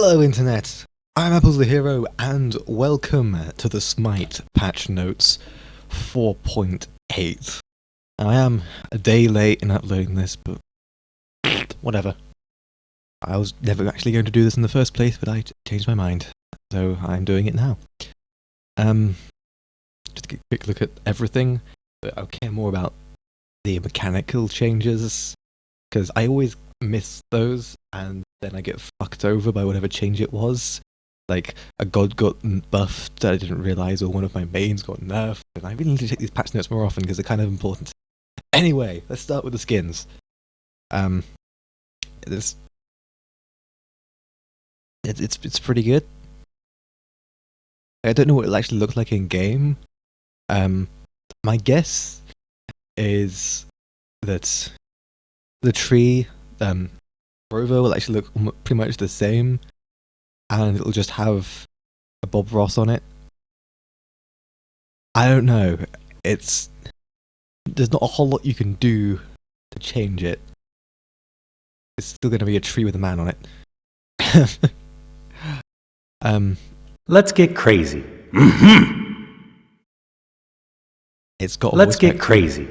Hello Internet! I'm Apples the Hero and welcome to the Smite patch notes 4.8. I am a day late in uploading this, but whatever. I was never actually going to do this in the first place, but I changed my mind, so I'm doing it now. Just a quick look at everything, but I'll care more about the mechanical changes, because I always miss those, and then I get fucked over by whatever change it was. Like, a god got buffed that I didn't realise, or one of my mains got nerfed, and I really need to take these patch notes more often because they're kind of important. Anyway, let's start with the skins. It's pretty good. I don't know what it'll actually look like in game. My guess is that the tree rover will actually look pretty much the same, and it'll just have a Bob Ross on it. I don't know. There's not a whole lot you can do to change it. It's still going to be a tree with a man on it. Let's get crazy. It's got. Let's get crazy.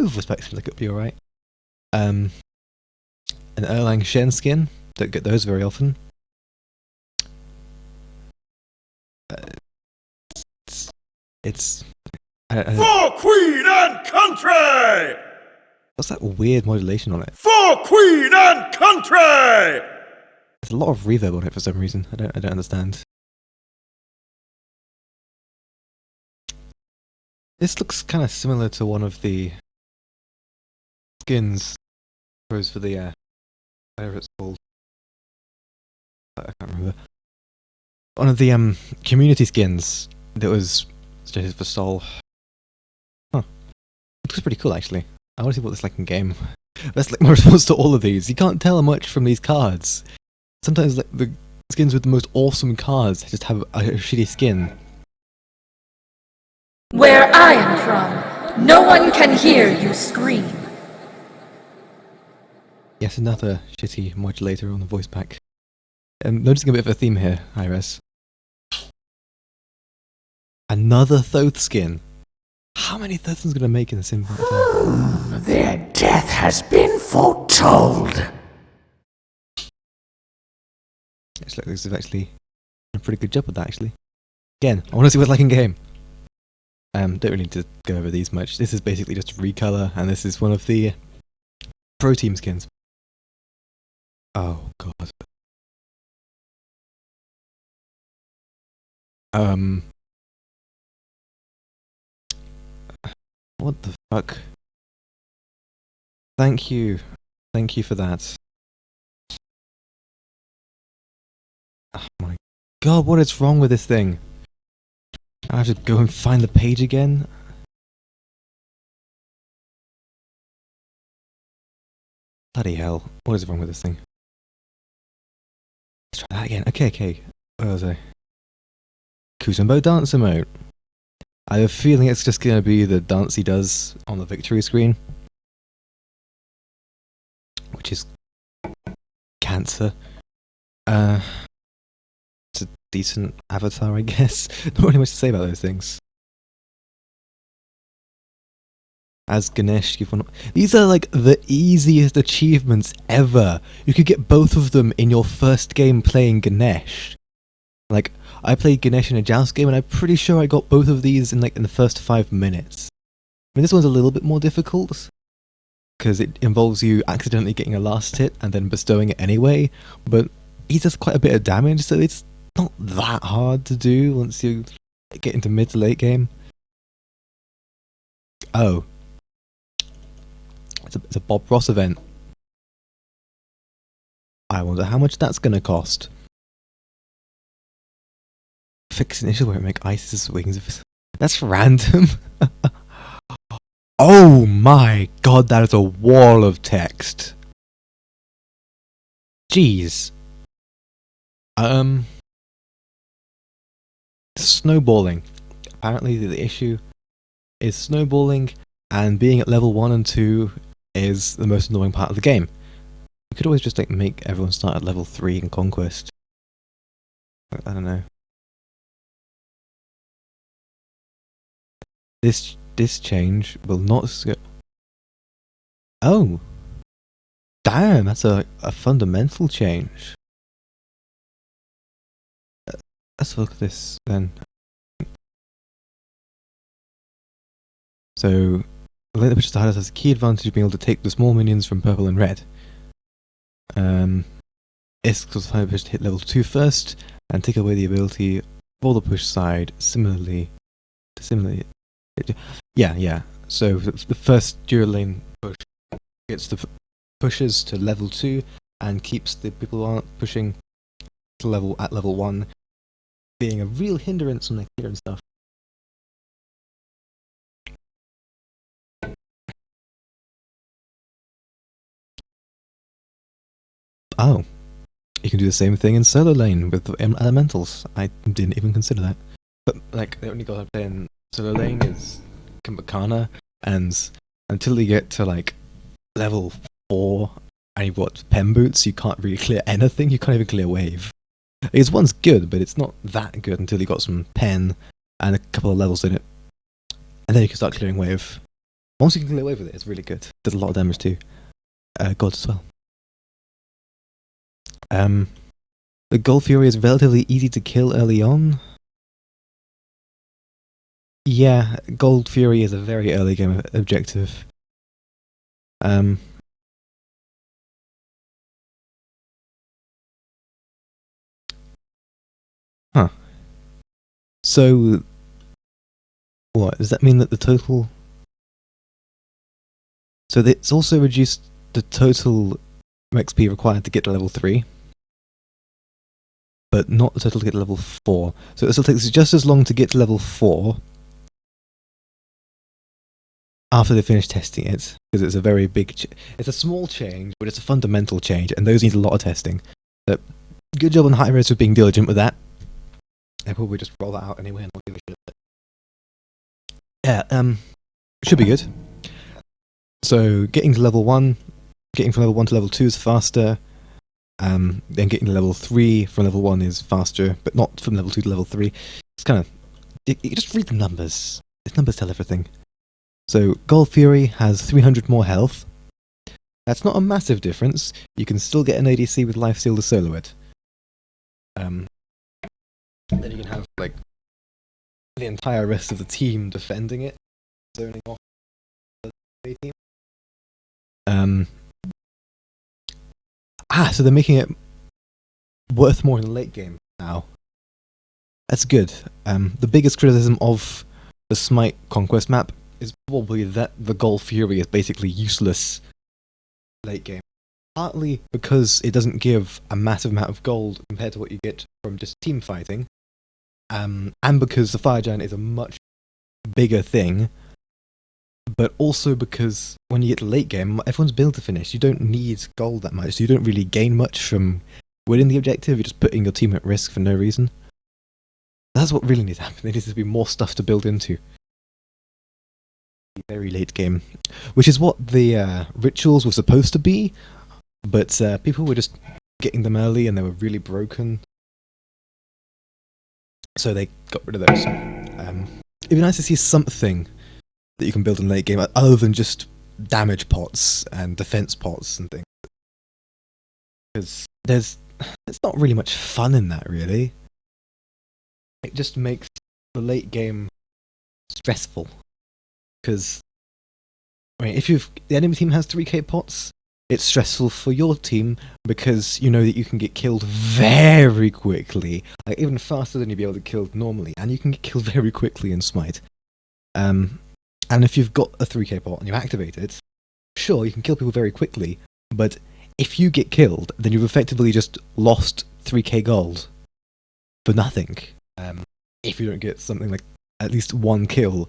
Voice pack seems like it'll be alright. An Erlang Shen skin. Don't get those very often. It's For Queen and Country! What's that weird modulation on it? For Queen and Country! There's a lot of reverb on it for some reason. I don't understand. This looks kind of similar to one of the skins, I suppose, for the whatever it's called. I can't remember. One of the community skins that was suggested for Sol. Huh. It looks pretty cool actually. I want to see what it's like in game. That's like my response to all of these. You can't tell much from these cards. Sometimes like the skins with the most awesome cards just have a shitty skin. Where I am from, no one can hear you scream. Yes, another shitty modulator on the voice pack. I'm noticing a bit of a theme here, Iris. Another Thoth skin. How many Thoths is going to make in the same time? Their death has been foretold. Looks like this is actually a pretty good job with that, actually. Again, I want to see what it's like in game. Don't really need to go over these much. This is basically just a recolor, and this is one of the pro team skins. Oh god. What the fuck? Thank you for that. Oh my god, what is wrong with this thing? I have to go and find the page again. Bloody hell, what is wrong with this thing? Let's try that again. Okay. Where was I? Kusambo Dancer mode. I have a feeling it's just going to be the dance he does on the victory screen. Which is cancer. It's a decent avatar, I guess. Not really much to say about those things. As Ganesh, these are like the easiest achievements ever. You could get both of them in your first game playing Ganesh. Like, I played Ganesh in a Joust game, and I'm pretty sure I got both of these in the first 5 minutes. I mean, this one's a little bit more difficult, because it involves you accidentally getting a last hit and then bestowing it anyway, but he does quite a bit of damage, so it's not that hard to do once you get into mid to late game. Oh. It's a Bob Ross event. I wonder how much that's going to cost. Fix initial where it make Isis wings of his... That's random. Oh my god, that is a wall of text. Jeez. Snowballing. Apparently the issue is snowballing, and being at level 1 and 2 is the most annoying part of the game. You could always just like make everyone start at level 3 in Conquest. I don't know. This change will not Oh! Damn, that's a fundamental change. Let's look at this then. So, the late push starters has a key advantage of being able to take the small minions from purple and red. It's because the push to hit level 2 first, and take away the ability for the push side similarly. Yeah. So the first dual lane push gets the pushes to level 2 and keeps the people who aren't pushing to level 1, being a real hindrance on their clear and stuff. Oh, you can do the same thing in solo lane with the elementals. I didn't even consider that. But like, the only goal I play in solo lane is Kumbhakana, and until you get to like level 4 and you've got Pen Boots, you can't really clear anything. You can't even clear wave. His one's good, but it's not that good until you got some pen and a couple of levels in it. And then you can start clearing wave. Once you can clear wave with it, it's really good. Does a lot of damage too. Gods as well. The Gold Fury is relatively easy to kill early on. Yeah, Gold Fury is a very early game objective. Huh. So, what does that mean that the total? So it's also reduced the total XP required to get to level 3, but not the total to get to level 4. So it still takes just as long to get to level 4 after they finish testing it, because it's a very big. It's a small change, but it's a fundamental change, and those need a lot of testing. But good job on Hi-Res for being diligent with that. They'll probably just roll that out anyway and not give a shit. Yeah, should be good. So getting to level 1, getting from level 1 to level 2 is faster. Then getting to level 3 from level 1 is faster, but not from level 2 to level 3. It's kind of... You just read the numbers. The numbers tell everything. So Gold Fury has 300 more health. That's not a massive difference. You can still get an ADC with Lifesteal to solo it. Then you can have like the entire rest of the team defending it, zoning off the team. So they're making it worth more in the late game now. That's good. The biggest criticism of the Smite Conquest map is probably that the Gold Fury is basically useless late game. Partly because it doesn't give a massive amount of gold compared to what you get from just team fighting, and because the Fire Giant is a much bigger thing, but also because when you get to late game, everyone's build to finish. You don't need gold that much, so you don't really gain much from winning the objective. You're just putting your team at risk for no reason. That's what really needs to happen. There needs to be more stuff to build into. Very late game. Which is what the rituals were supposed to be, but people were just getting them early and they were really broken. So they got rid of those. It'd be nice to see something that you can build in late game other than just damage pots and defense pots and things. Because there's not really much fun in that, really. It just makes the late game stressful. Because I mean, if the enemy team has 3k pots, it's stressful for your team because you know that you can get killed very quickly, like even faster than you'd be able to kill normally, and you can get killed very quickly in Smite. And if you've got a 3k pot and you activate it, sure, you can kill people very quickly, but if you get killed, then you've effectively just lost 3k gold for nothing. If you don't get something like at least 1 kill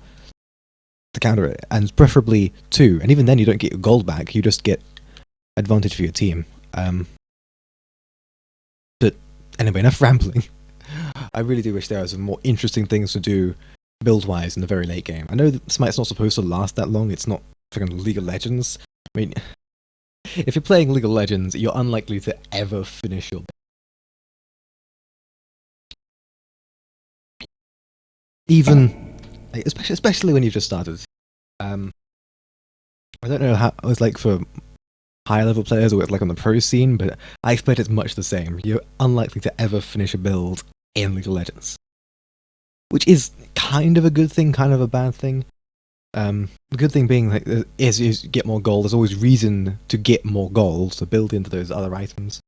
to counter it, and preferably 2, and even then you don't get your gold back, you just get advantage for your team. But anyway, enough rambling. I really do wish there were some more interesting things to do build-wise in the very late game. I know that Smite's not supposed to last that long, it's not freaking League of Legends. I mean, If you're playing League of Legends, you're unlikely to ever finish your build. Even, like, especially when you've just started. I don't know how it was like for higher level players or like on the pro scene, but I expect it's much the same. You're unlikely to ever finish a build in League of Legends, which is kind of a good thing, kind of a bad thing. The good thing being like is you get more gold. There's always reason to get more gold to build into those other items.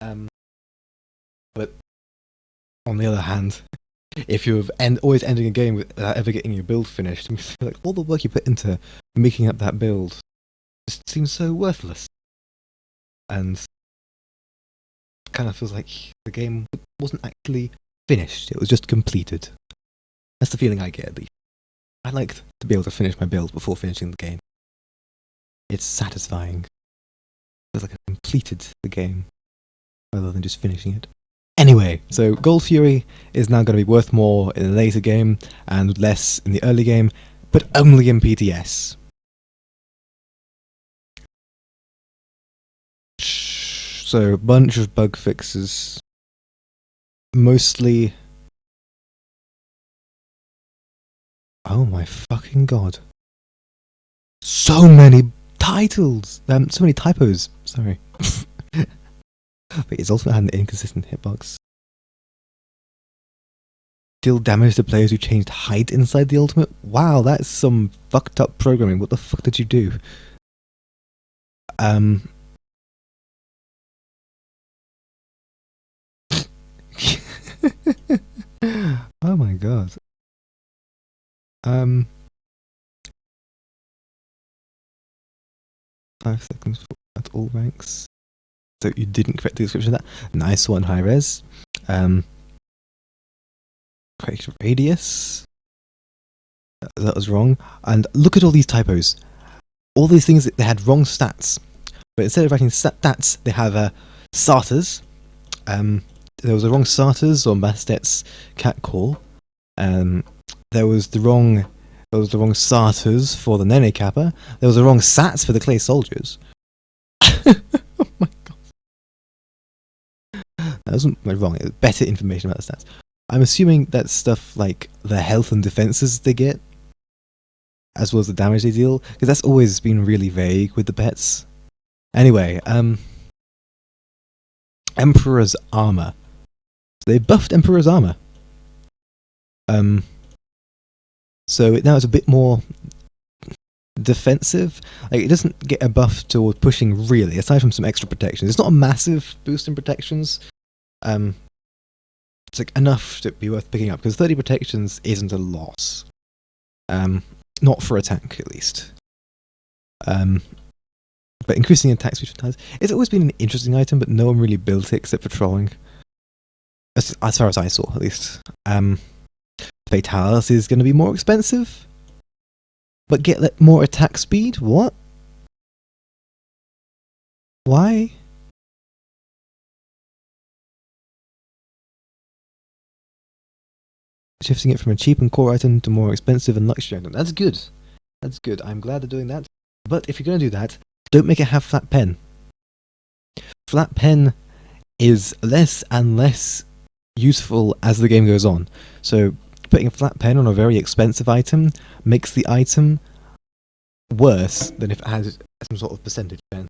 But on the other hand, if you're always ending a game without ever getting your build finished, like all the work you put into making up that build just seems so worthless. And kind of feels like the game wasn't actually finished, it was just completed. That's the feeling I get, at least. I like to be able to finish my build before finishing the game. It's satisfying. It feels like I completed the game, rather than just finishing it. Anyway, so Gold Fury is now going to be worth more in the later game, and less in the early game, but only in PTS. So, a bunch of bug fixes. Mostly... Oh my fucking god. So many titles! So many typos, sorry. But it's also had an inconsistent hitbox. Deal damage to players who changed height inside the ultimate? Wow, that's some fucked up programming. What the fuck did you do? Oh my god. 5 seconds at all ranks. So you didn't correct the description of that. Nice one, high res. Correct radius. That was wrong. And look at all these typos. All these things, they had wrong stats. But instead of writing stats, they have starters. There was a wrong starters on Bastet's cat call. There was the wrong starters for the Nene Kappa. There was the wrong sats for the Clay Soldiers. Oh my god. That wasn't wrong. It was better information about the stats. I'm assuming that's stuff like the health and defenses they get, as well as the damage they deal, because that's always been really vague with the pets. Anyway, Emperor's Armor. So they buffed Emperor's Armor. So now it's a bit more defensive. Like, it doesn't get a buff toward pushing really, aside from some extra protections. It's not a massive boost in protections. It's like enough to be worth picking up, because 30 protections isn't a loss. Not for a tank, at least. But increasing attack speed for times, it's always been an interesting item, but no one really built it except for trolling. As far as I saw, at least. Fatalis is going to be more expensive, but get more attack speed? What? Why? Shifting it from a cheap and core item to more expensive and luxury item. That's good. That's good. I'm glad they're doing that. But if you're going to do that, don't make it have flat pen. Flat pen is less and less useful as the game goes on. So putting a flat pen on a very expensive item makes the item worse than if it has some sort of percentage pen.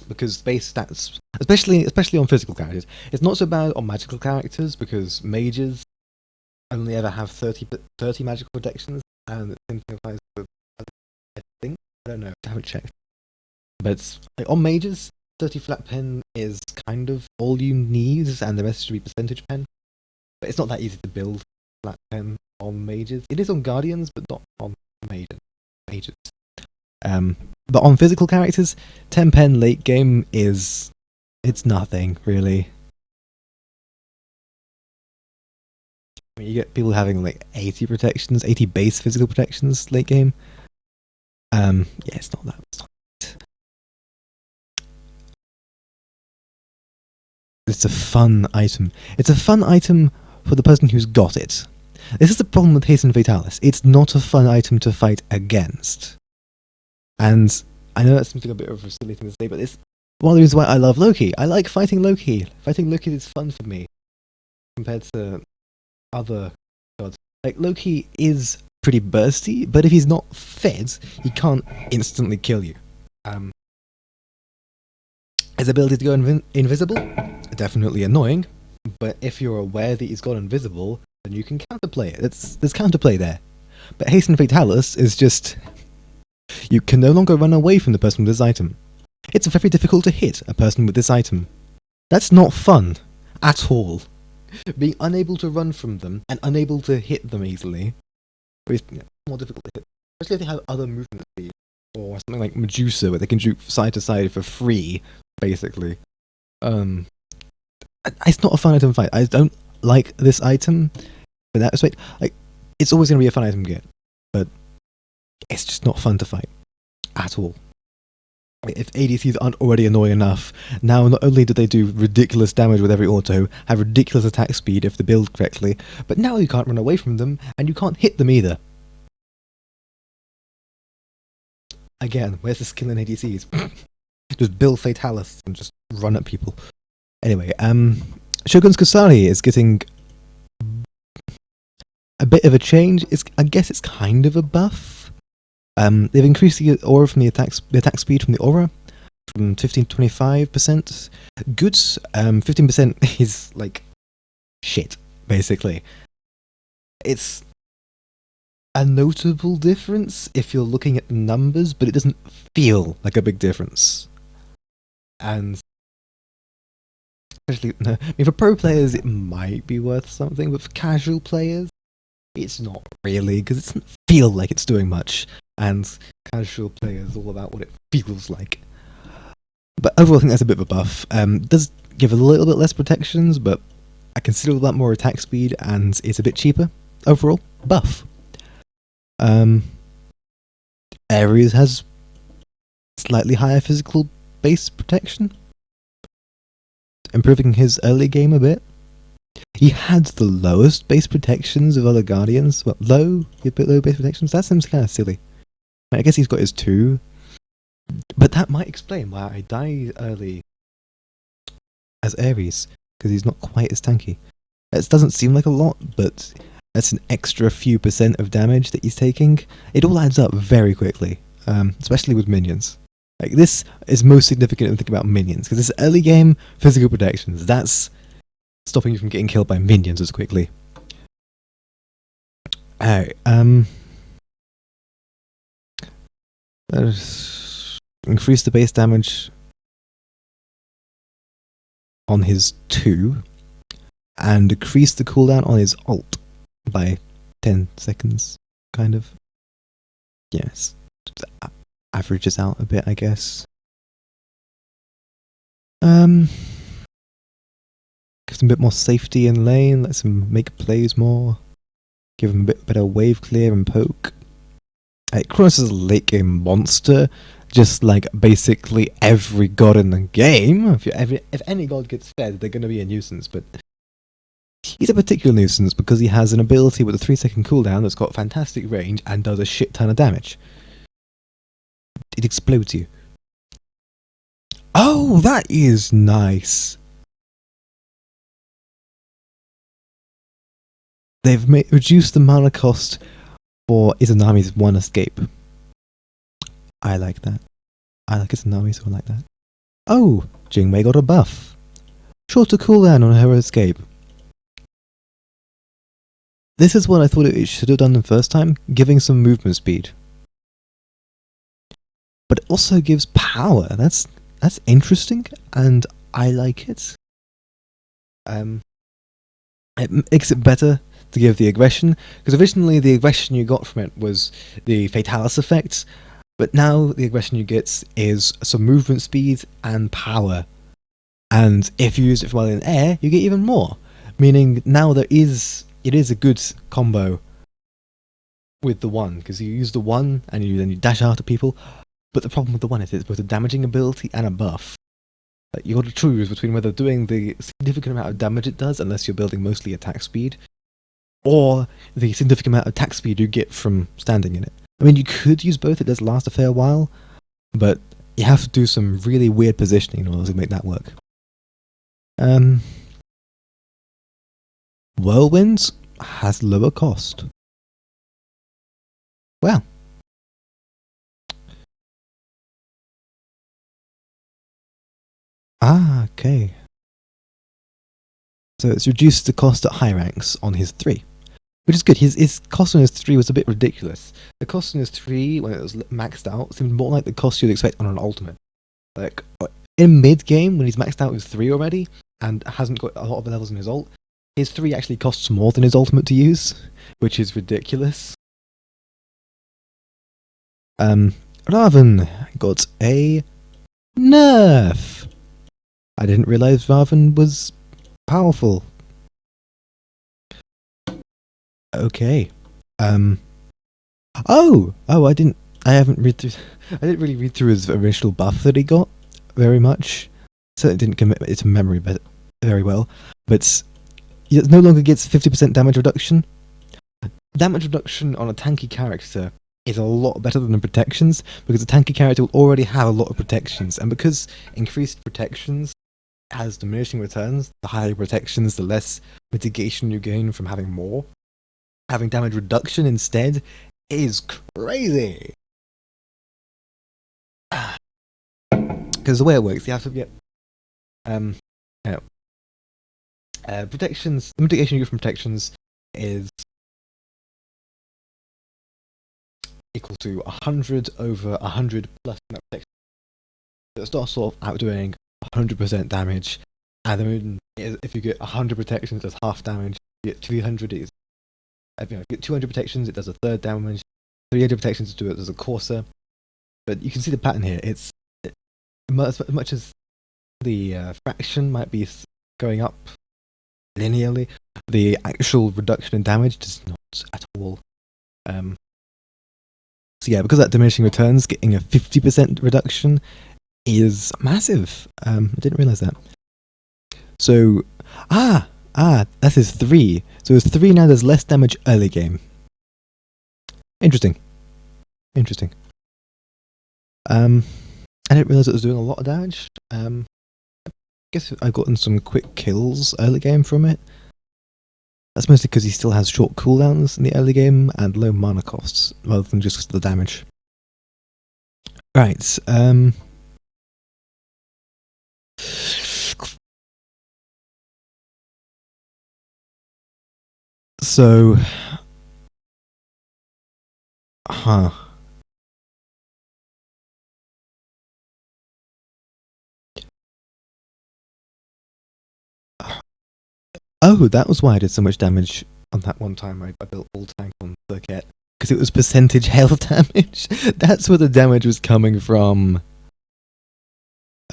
Because base stats, especially on physical characters, it's not so bad on magical characters, because mages only ever have 30 magical protections, and the same thing applies to, I think, I don't know, I haven't checked. But like, on mages, 30 flat pen is kind of all you need, and the rest should be percentage pen. But it's not that easy to build flat pen on mages. It is on guardians, but not on mages. But on physical characters, 10 pen late game it's nothing, really. I mean, you get people having like 80 protections, 80 base physical protections late game. Yeah, it's not that. It's a fun item. It's a fun item for the person who's got it. This is the problem with Hasten Fatalis. It's not a fun item to fight against. And I know that's something a bit of a silly thing to say, but it's one of the reasons why I love Loki. I like fighting Loki. Fighting Loki is fun for me compared to other gods. Like, Loki is pretty bursty, but if he's not fed, he can't instantly kill you. His ability to go invisible, definitely annoying, but if you're aware that he's gone invisible, then you can counterplay it. There's counterplay there. But Hasten Fatalis is just... You can no longer run away from the person with this item. It's very difficult to hit a person with this item. That's not fun. At all. Being unable to run from them and unable to hit them easily is more difficult to hit. Especially if they have other movement speed. Or something like Medusa, where they can shoot side to side for free, basically. It's not a fun item to fight. I don't like this item in that respect. Like, it's always going to be a fun item to get, but it's just not fun to fight at all. If ADCs aren't already annoying enough, now not only do they do ridiculous damage with every auto, have ridiculous attack speed if they build correctly, but now you can't run away from them, and you can't hit them either. Again, where's the skill in ADCs? Just build Fatalis and just run at people. Anyway, Shogun's Kusari is getting a bit of a change. I guess it's kind of a buff. They've increased the aura from the attack speed from the aura from 15 to 25%. Good. 15% is like shit, basically. It's a notable difference if you're looking at the numbers, but it doesn't feel like a big difference. And especially, I mean, for pro players, it might be worth something, but for casual players, it's not really, because it doesn't feel like it's doing much. And casual players all about what it feels like. But overall, I think that's a bit of a buff. Does give a little bit less protections, but a considerable amount more attack speed, and it's a bit cheaper. Overall, buff. Ares has slightly higher physical base protection, improving his early game a bit. He had the lowest base protections of other Guardians. Well, low base protections? That seems kind of silly. I guess he's got his 2. But that might explain why I die early as Ares, because he's not quite as tanky. It doesn't seem like a lot, but that's an extra few % of damage that he's taking. It all adds up very quickly, especially with minions. Like, this is most significant when thinking about minions, because this early game physical protections, that's stopping you from getting killed by minions as quickly. Alright, increase the base damage on his 2, and decrease the cooldown on his ult by 10 seconds, kind of. Yes, averages out a bit, I guess. Gives him a bit more safety in lane, lets him make plays more, give him a bit better wave clear and poke. Kronos is a late game monster, just like basically every god in the game. If any god gets fed, they're going to be a nuisance, but he's a particular nuisance because he has an ability with a 3-second cooldown that's got fantastic range and does a shit ton of damage. It explodes you. Oh, that is nice. They've reduced the mana cost for Izanami's 1 escape. I like that. I like Izanami, so I like that. Oh, Jingwei got a buff. Shorter cooldown on her escape. This is what I thought it should have done the first time, giving some movement speed. But it also gives power. That's interesting, and I like it. It makes it better to give the aggression, because originally the aggression you got from it was the Fatalis effect, but now the aggression you get is some movement speed and power. And if you use it while in air, you get even more. Meaning now it is a good combo with the 1, because you use the 1 and then you dash after people. But the problem with the 1 is it's both a damaging ability and a buff. Like, you got to choose between whether doing the significant amount of damage it does, unless you're building mostly attack speed, or the significant amount of attack speed you get from standing in it. I mean, you could use both, it does last a fair while, but you have to do some really weird positioning in order to make that work. Whirlwind has lower cost. Well. Okay. So it's reduced the cost at high ranks on his 3. Which is good. His cost on his 3 was a bit ridiculous. The cost on his 3, when it was maxed out, seemed more like the cost you'd expect on an ultimate. Like, in mid-game, when he's maxed out with 3 already, and hasn't got a lot of the levels in his ult, his 3 actually costs more than his ultimate to use, which is ridiculous. Raven got a nerf. I didn't realize Raven was powerful. Okay. I didn't really read through his original buff that he got very much. So it didn't commit it to memory very well. But it no longer gets 50% damage reduction. Damage reduction on a tanky character is a lot better than the protections, because a tanky character will already have a lot of protections, and because increased protections has diminishing returns, the higher protections, the less mitigation you gain from having more. Having damage reduction instead is crazy. Because the way it works, you have to get protections. The mitigation you get from protections is equal to 100 over 100 plus that protection. So it starts off outdoing 100% damage, and then if you get 100 protections, it does half damage. You get 300, if you get 200 protections, it does a third damage. 300 protections do it as a quarter. But you can see the pattern here. It's as much as the fraction might be going up linearly, the actual reduction in damage does not at all. So yeah, because of that diminishing returns, getting a 50% reduction is massive. I didn't realize that. So, that's his 3. So his 3 now does less damage early game. Interesting. I didn't realize it was doing a lot of damage. I guess I've gotten some quick kills early game from it. That's mostly because he still has short cooldowns in the early game and low mana costs, rather than just the damage. Right, so... Oh, that was why I did so much damage on that one time I built all tank on the kit. Because it was percentage health damage. That's where the damage was coming from.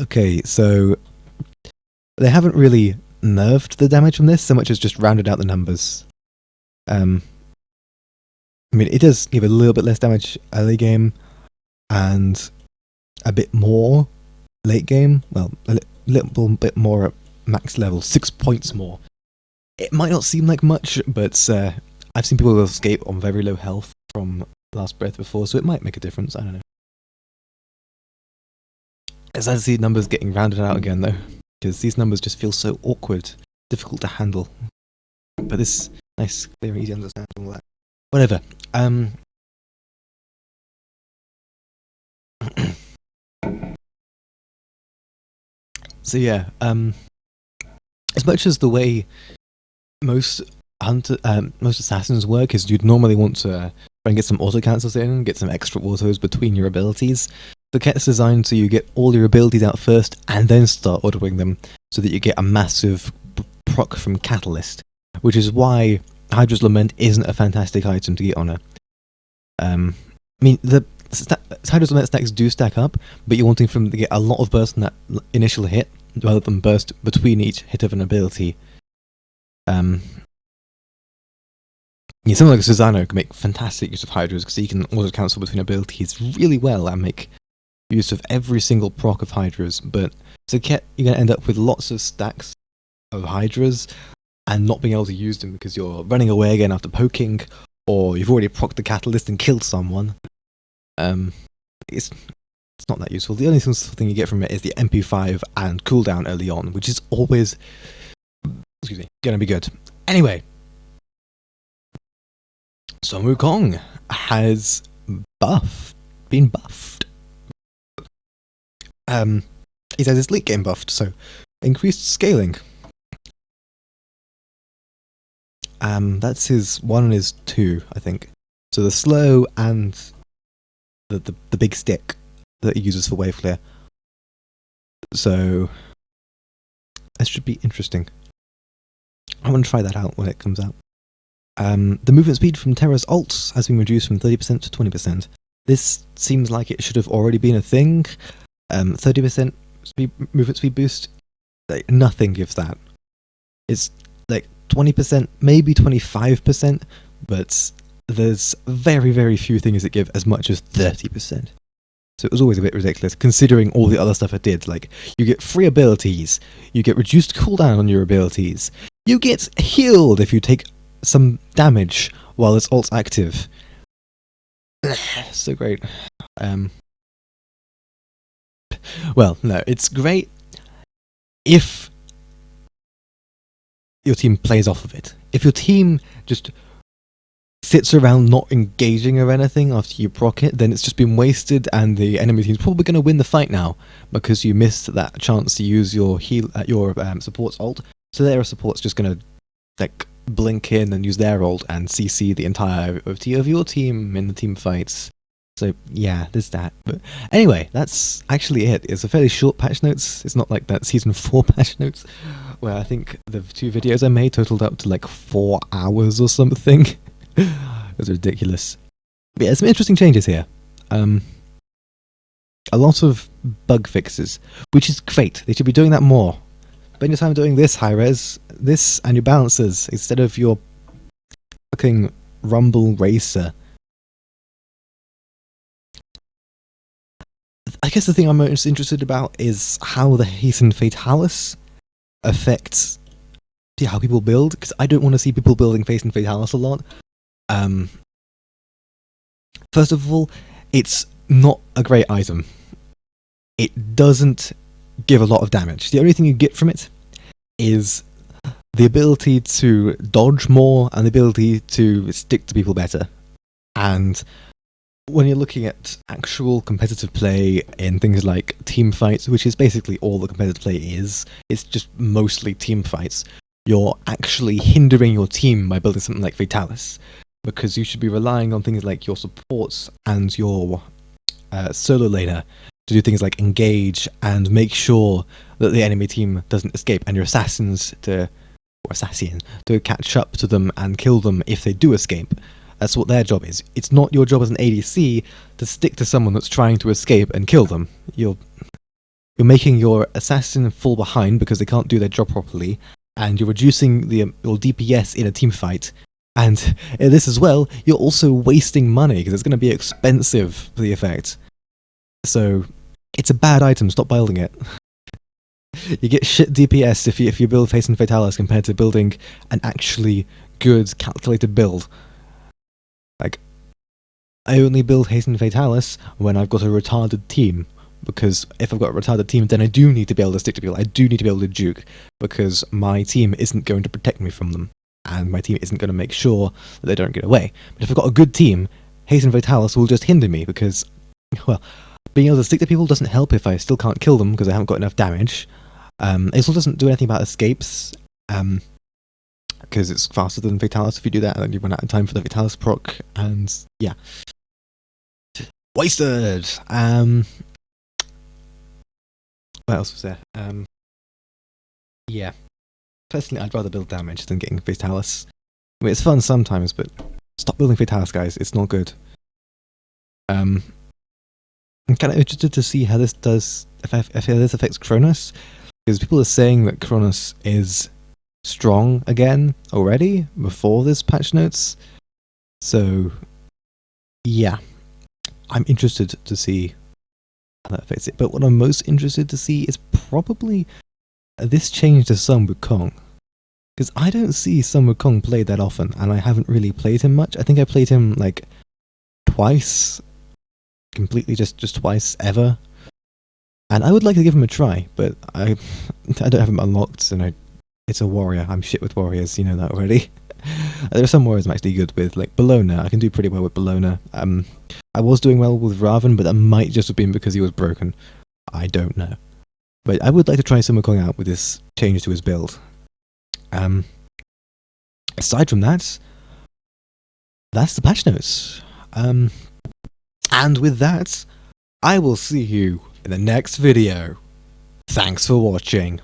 Okay, so they haven't really nerfed the damage from this so much as just rounded out the numbers. I mean, it does give a little bit less damage early game and a bit more late game. Well, a little bit more at max level, 6 points more. It might not seem like much, but I've seen people escape on very low health from Last Breath before, so it might make a difference. I don't know. It's nice to see numbers getting rounded out again, though, because these numbers just feel so awkward, difficult to handle. But this nice, clear, easy, understand all that. Whatever. So yeah, as much as the way most assassins work is you'd normally want to try and get some auto cancels in, get some extra autos between your abilities. The kit's designed so you get all your abilities out first and then start autoing them, so that you get a massive proc from Catalyst, which is why Hydra's Lament isn't a fantastic item to get on her. I mean, the Hydra's Lament stacks do stack up, but you're wanting them to get a lot of burst in that initial hit, rather than burst between each hit of an ability. Yeah, someone like Susano can make fantastic use of Hydras because he can auto cancel between abilities really well and make use of every single proc of Hydras. But so you're going to end up with lots of stacks of Hydras and not being able to use them because you're running away again after poking, or you've already procced the Catalyst and killed someone. It's It's not that useful. The only useful thing you get from it is the MP5 and cooldown early on, which is always, gonna be good. Anyway, Sun Wukong has been buffed. He's had his leak game buffed, so increased scaling. That's his 1 and his 2, I think. So the slow and the big stick that he uses for wave clear. So that should be interesting. I want to try that out when it comes out. The movement speed from Terra's ult has been reduced from 30% to 20%. This seems like it should have already been a thing. 30% movement speed boost, like, nothing gives that. It's like 20%, maybe 25%, but there's very, very few things that give as much as 30%. So it was always a bit ridiculous, considering all the other stuff it did. Like, you get free abilities, you get reduced cooldown on your abilities, you get healed if you take some damage while its ult's active. So great. Well, no, it's great if your team plays off of it. If your team just sits around not engaging or anything after you proc it, then it's just been wasted, and the enemy team's probably going to win the fight now because you missed that chance to use your support's ult. So their support's just going to like blink in and use their ult and CC the entire OT of your team in the team fights. So yeah, there's that. But anyway, that's actually it. It's a fairly short patch notes. It's not like that Season 4 patch notes, where I think the 2 videos I made totaled up to like 4 hours or something. It was ridiculous. But yeah, some interesting changes here. A lot of bug fixes, which is great. They should be doing that more. Spend your time doing this, high-res, this and your balancers, instead of your fucking Rumble Racer. I guess the thing I'm most interested about is how the Hastened Fatalis affects how people build, because I don't want to see people building Hastened Fatalis a lot. First of all, it's not a great item. It doesn't give a lot of damage. The only thing you get from it is the ability to dodge more and the ability to stick to people better. And when you're looking at actual competitive play in things like team fights, which is basically all the competitive play is, it's just mostly team fights, you're actually hindering your team by building something like Fatalis, because you should be relying on things like your supports and your solo laner to do things like engage and make sure that the enemy team doesn't escape, and your assassin to catch up to them and kill them if they do escape. That's what their job is. It's not your job as an ADC to stick to someone that's trying to escape and kill them. You're making your assassin fall behind because they can't do their job properly, and you're reducing your DPS in a team fight. And in this as well, you're also wasting money because it's going to be expensive for the effect. So it's a bad item. Stop building it. You get shit DPS if you build Hastened Fatalis compared to building an actually good calculated build. Like, I only build Hastened Fatalis when I've got a retarded team, because if I've got a retarded team, then I do need to be able to stick to people. I do need to be able to juke, because my team isn't going to protect me from them, and my team isn't going to make sure that they don't get away. But if I've got a good team, Hastened Fatalis will just hinder me, because, well, being able to stick to people doesn't help if I still can't kill them because I haven't got enough damage. It also doesn't do anything about escapes, because it's faster than Fatalis if you do that, and then you run out of time for the Fatalis proc, and yeah. Wasted! What else was there? Yeah. Personally, I'd rather build damage than getting Fatalis. I mean, it's fun sometimes, but stop building Fatalis, guys. It's not good. I'm kind of interested to see how this does, if this affects Kronos, because people are saying that Kronos is strong again already before this patch notes. So yeah, I'm interested to see how that affects it. But what I'm most interested to see is probably this change to Sun Wukong, because I don't see Sun Wukong played that often, and I haven't really played him much. I think I played him like twice, completely just twice ever, And I would like to give him a try, but I don't have him unlocked, and it's a warrior. I'm shit with warriors, you know that already. There are some warriors I'm actually good with, like Bologna. I can do pretty well with Bologna. I was doing well with Raven, but that might just have been because he was broken. I don't know. But I would like to try some Wukong out with this change to his build. Aside from that, that's the patch notes. And with that, I will see you in the next video. Thanks for watching.